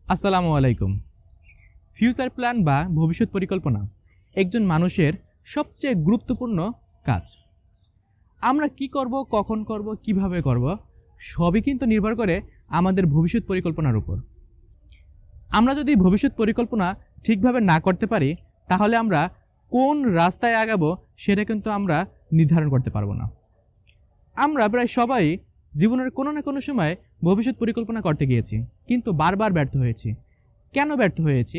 আসসালামু আলাইকুম। Future plan বা ভবিষ্যৎ পরিকল্পনা একজন মানুষের সবচেয়ে গুরুত্বপূর্ণ কাজ। আমরা কি করব, কখন করব, কিভাবে করব, সবই কিন্তু নির্ভর করে আমাদের ভবিষ্যৎ পরিকল্পনার উপর। আমরা যদি ভবিষ্যৎ পরিকল্পনা ঠিকভাবে না করতে পারি, তাহলে আমরা কোন রাস্তায় আগাবো সেটা কিন্তু আমরা নির্ধারণ করতে পারবো না। আমরা প্রায় সবাই জীবনের কোনো না কোনো সময় ভবিষ্যৎ পরিকল্পনা করতে গিয়েছি, কিন্তু বারবার ব্যর্থ হয়েছি। কেন ব্যর্থ হয়েছি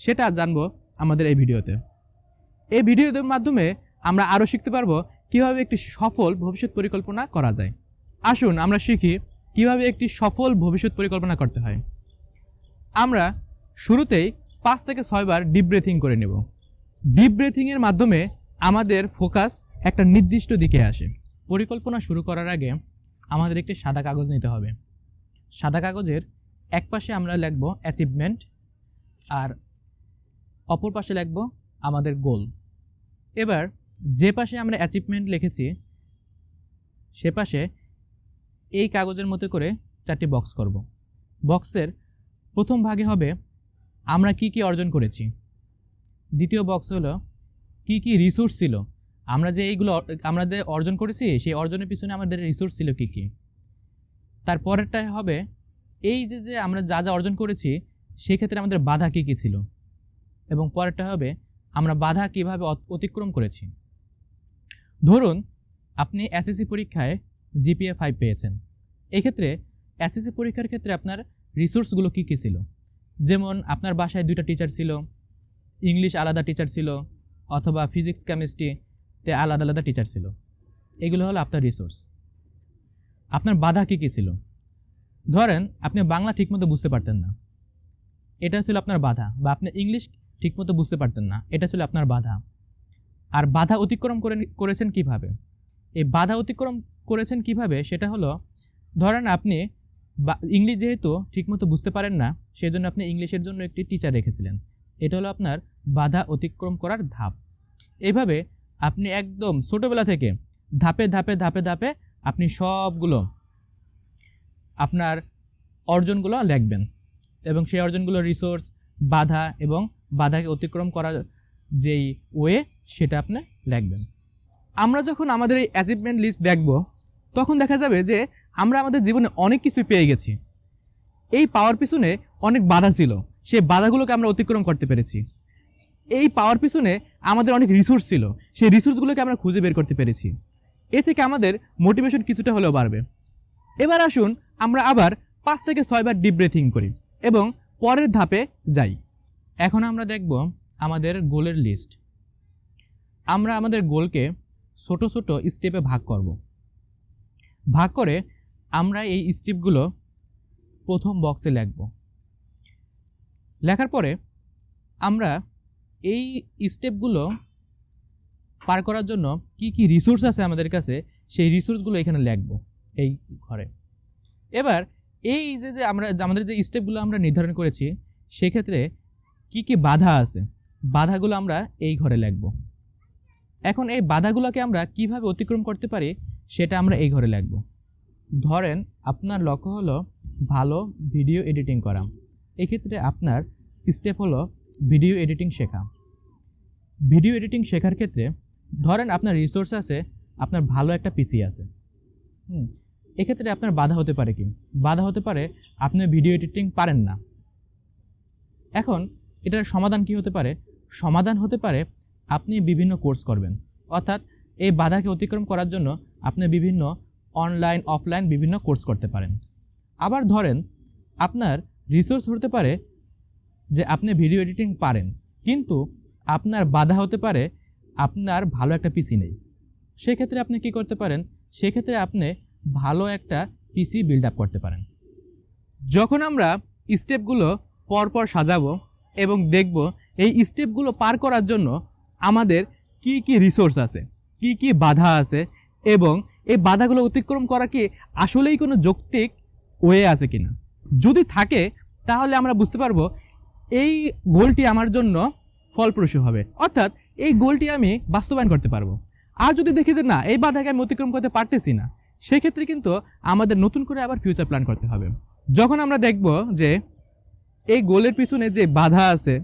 সেটা জানবো আমাদের এই ভিডিওতে। এই ভিডিওর মাধ্যমে আমরা আরও শিখতে পারবো কীভাবে একটি সফল ভবিষ্যৎ পরিকল্পনা করা যায়। আসুন আমরা শিখি কীভাবে একটি সফল ভবিষ্যৎ পরিকল্পনা করতে হয়। আমরা শুরুতেই 5 থেকে 6 বার ডিপ ব্রেথিং করে নেব। ডিপ ব্রেথিংয়ের মাধ্যমে আমাদের ফোকাস একটা নির্দিষ্ট দিকে আসে। পরিকল্পনা শুরু করার আগে আমাদের একটি সাদা কাগজ নিতে হবে। সাদা কাগজের এক পাশে আমরা লিখব অ্যাচিভমেন্ট, আর অপর পাশে লিখব আমাদের গোল। এবার যে পাশে আমরা অ্যাচিভমেন্ট লিখেছি সে পাশে এই কাগজের মতো করে 4টি বক্স করব। বক্সের প্রথম ভাগে হবে আমরা কি কি অর্জন করেছি। দ্বিতীয় বক্স হলো কি কি রিসোর্স ছিল, আমরা যে এইগুলো আমাদের অর্জন করেছি সেই অর্জনের পিছনে আমাদের রিসোর্স ছিল কি কি। তারপরেরটা হবে এই যে আমরা যা যা অর্জন করেছি সেক্ষেত্রে আমাদের বাধা কি কি ছিল, এবং পরেরটা হবে আমরা বাধা কিভাবে অতিক্রম করেছি। ধরুন আপনি এসএসসি পরীক্ষায় জিপিএ 5 পেয়েছেন। এক্ষেত্রে এসএসসি পরীক্ষার ক্ষেত্রে আপনার রিসোর্সগুলো কি কি ছিল, যেমন আপনার বাসায় 2টা টিচার ছিল, ইংলিশ আলাদা টিচার ছিল, অথবা ফিজিক্স কেমিস্ট্রিতে আলাদা আলাদা টিচার ছিল। এগুলো হলো আপনার রিসোর্স। আপনার বাধা কী কী ছিল? ধরেন আপনি বাংলা ঠিকমতো বুঝতে পারতেন না, এটা ছিল আপনার বাধা, বা আপনি ইংলিশ ঠিকমতো বুঝতে পারতেন না, এটা ছিল আপনার বাধা। আর বাধা অতিক্রম করেছেন কিভাবে? এই বাধা অতিক্রম করেছেন কিভাবে সেটা হলো, ধরেন আপনি ইংলিশ যেহেতু ঠিকমতো বুঝতে পারেন না, সেজন্য আপনি ইংলিশের জন্য একটি টিচার রেখেছিলেন। এটা হলো আপনার বাধা অতিক্রম করার ধাপ। এইভাবে আপনি একদম ছোটোবেলা থেকে ধাপে ধাপে ধাপে ধাপে আপনি সবগুলো আপনার অর্জনগুলো লিখবেন, এবং সেই অর্জনগুলো রিসোর্স, বাধা এবং বাধাকে অতিক্রম করার যেই ওয়ে সেটা আপনি লিখবেন। আমরা যখন আমাদের এই অ্যাচিভমেন্ট লিস্ট দেখব, তখন দেখা যাবে যে আমরা আমাদের জীবনে অনেক কিছু পেয়ে গেছি। এই পাওয়ার পিছনে অনেক বাধা ছিল, সেই বাধাগুলোকে আমরা অতিক্রম করতে পেরেছি। এই পাওয়ার পিছনে আমাদের অনেক রিসোর্স ছিল, সেই রিসোর্সগুলোকে আমরা খুঁজে বের করতে পেরেছি। এ থেকে আমাদের মোটিভেশন কিছুটা হলেও বাড়বে। এবার আসুন আমরা আবার 5 থেকে 6 বার ডিপ ব্রেথিং করি এবং পরের ধাপে যাই। এখন আমরা দেখব আমাদের গোলের লিস্ট। আমরা আমাদের গোলকে ছোট ছোট স্টেপে ভাগ করব। ভাগ করে আমরা এই স্টেপগুলো প্রথম বক্সে লিখব। লেখার পরে আমরা এই স্টেপগুলো পার করার জন্য কি কি রিসোর্স আছে আমাদের কাছে, সেই রিসোর্সগুলো এখানে লিখব এই ঘরে। এবার এই যে আমাদের যে স্টেপগুলো আমরা নির্ধারণ করেছি সেক্ষেত্রে কি কি বাধা আছে, বাধাগুলো আমরা এই ঘরে লিখব। এখন এই বাধাগুলোকে আমরা কিভাবে অতিক্রম করতে পারি সেটা আমরা এই ঘরে লিখব। ধরেন আপনার লক্ষ্য হলো ভালো ভিডিও এডিটিং করা। এক্ষেত্রে আপনার স্টেপ হলো ভিডিও এডিটিং শেখা। ভিডিও এডিটিং শেখার ক্ষেত্রে ধরেন আপনার রিসোর্স আছে, আপনার ভালো একটা পিসি আছে। এক্ষেত্রে আপনার বাধা হতে পারে কি? বাধা হতে পারে আপনি ভিডিও এডিটিং পারেন না। এখন এটার সমাধান কি হতে পারে? সমাধান হতে পারে আপনি বিভিন্ন কোর্স করবেন, অর্থাৎ এই বাধাকে অতিক্রম করার জন্য আপনি বিভিন্ন অনলাইন অফলাইন বিভিন্ন কোর্স করতে পারেন। আবার ধরেন আপনার রিসোর্স হতে পারে যে আপনি ভিডিও এডিটিং পারেন, কিন্তু আপনার বাধা হতে পারে আপনার ভালো একটা পিসি নেই। সেক্ষেত্রে আপনি কি করতে পারেন? সেক্ষেত্রে আপনি ভালো একটা পিসি বিল্ড আপ করতে পারেন। যখন আমরা স্টেপগুলো পরপর সাজাবো এবং দেখব এই স্টেপগুলো পার করার জন্য আমাদের কি কি রিসোর্স আছে, কি কি বাধা আছে, এবং এই বাধাগুলো অতিক্রম করা কি আসলেই কোনো যৌক্তিক ওয়ে আছে কিনা। যদি থাকে তাহলে আমরা বুঝতে পারবো এই গোলটি আমার জন্য ফলপ্রসূ হবে, অর্থাৎ এই গোলটি আমি বাস্তবায়ন করতে পারবো। আর যদি দেখি যে না, এই বাধাকে আমি অতিক্রম করতে পারতেছি না, সেক্ষেত্রে কিন্তু আমাদের নতুন করে আবার ফিউচার প্ল্যান করতে হবে। যখন আমরা দেখব যে এই গোলের পিছনে যে বাধা আছে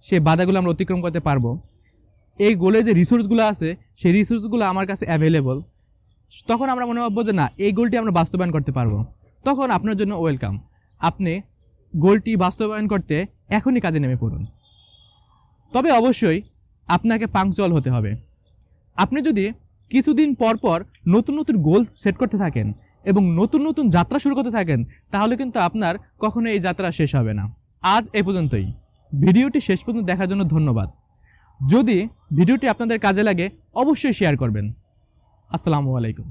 সেই বাধাগুলো আমরা অতিক্রম করতে পারবো, এই গোলে যে রিসোর্সগুলো আছে সেই রিসোর্সগুলো আমার কাছে অ্যাভেলেবল, তখন আমরা মনে ভাববো যে না, এই গোলটি আমরা বাস্তবায়ন করতে পারবো। তখন আপনার জন্য ওয়েলকাম, আপনি গোলটি বাস্তবায়ন করতে এখনই কাজে নেমে পড়ুন। তবে অবশ্যই আপনাকে পাংচুয়াল হতে হবে। আপনি যদি কিছুদিন পর পর নতুন নতুন গোল সেট করতে থাকেন এবং নতুন নতুন যাত্রা শুরু করতে থাকেন, তাহলে কিন্তু আপনার কখনো এই যাত্রা শেষ হবে না। আজ এ পর্যন্তই। ভিডিওটি শেষ পর্যন্ত দেখার জন্য ধন্যবাদ। যদি ভিডিওটি আপনাদের কাজে লাগে অবশ্যই শেয়ার করবেন। আসসালামু আলাইকুম।